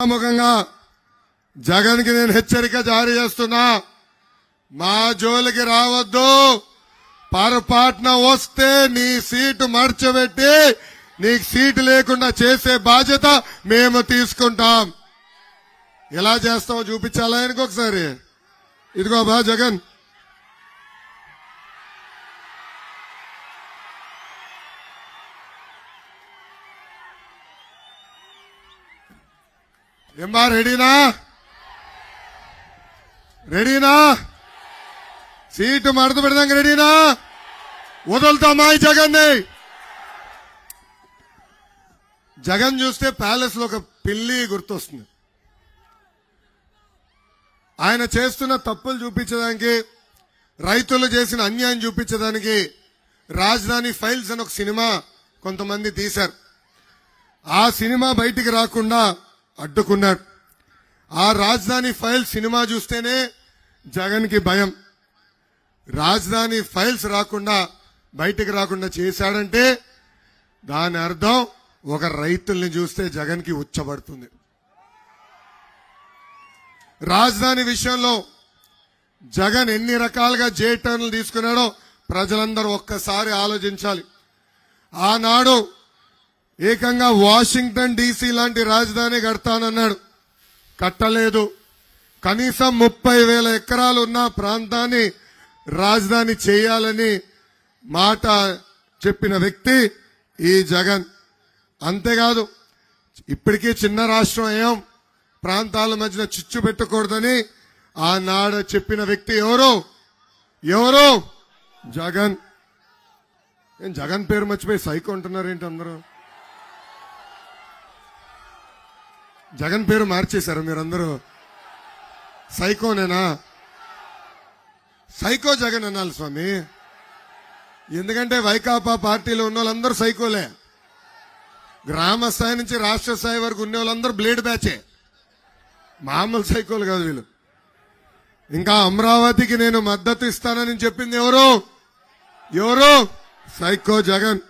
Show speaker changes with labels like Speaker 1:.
Speaker 1: ముఖంగా జగన్ కి నేను హెచ్చరిక జారీ చేస్తున్నా. మా జోలికి రావద్దు. పొరపాటున వస్తే నీ సీటు మర్చబెట్టి నీకు సీటు లేకుండా చేసే బాధ్యత మేము తీసుకుంటాం. ఎలా చేస్తామో చూపించాలా ఇంకొకసారి. ఇదిగో బా జగన్, ఏమ్మా రెడీనా? రెడీనా? సీటు మడత పెడదాం. రెడీనా? వదులుతామా ఈ జగన్ని? జగన్ చూస్తే ప్యాలెస్ లో ఒక పిల్లి గుర్తొస్తుంది. ఆయన చేస్తున్న తప్పులు చూపించడానికి, రైతులు చేసిన అన్యాయం చూపించడానికి రాజధాని ఫైల్స్ అని ఒక సినిమా కొంతమంది తీశారు. ఆ సినిమా బయటికి రాకుండా అడ్డుకున్నాడు. ఆ రాజధాని ఫైల్స్ సినిమా చూస్తేనే జగన్ కి భయం. రాజధాని ఫైల్స్ రాకుండా బయటికి రాకుండా చేశాడంటే దాని అర్థం ఒక రైతుల్ని చూస్తే జగన్ కి ఉచ్చబడుతుంది. రాజధాని విషయంలో జగన్ ఎన్ని రకాలుగా జే టర్న్లు తీసుకున్నాడో ప్రజలందరూ ఒక్కసారి ఆలోచించాలి. ఆనాడు ఏకంగా వాషింగ్టన్ డీసీ లాంటి రాజధాని కడతానన్నాడు, కట్టలేదు. కనీసం 30,000 ఎకరాలు ఉన్న ప్రాంతాన్ని రాజధాని చేయాలని మాట చెప్పిన వ్యక్తి ఈ జగన్. అంతేకాదు, ఇప్పటికీ చిన్న రాష్ట్రం ఏం ప్రాంతాల మధ్యన చిచ్చు పెట్టకూడదని ఆనాడు చెప్పిన వ్యక్తి ఎవరు? జగన్. జగన్ పేరు మర్చిపోయి సైకో అంటున్నారేంటి అందరూ? జగన్ పేరు మార్చేశారు మీరందరూ. సైకోనేనా? సైకో జగన్ అనాలి స్వామి. ఎందుకంటే వైకాపా పార్టీలో ఉన్న వాళ్ళందరూ సైకోలే. గ్రామ స్థాయి నుంచి రాష్ట్ర స్థాయి వరకు ఉన్న వాళ్ళందరూ బ్లేడ్ బ్యాచే. మామూలు సైకోలు కాదు వీళ్ళు. ఇంకా అమరావతికి నేను మద్దతు ఇస్తానని చెప్పింది ఎవరు? సైకో జగన్.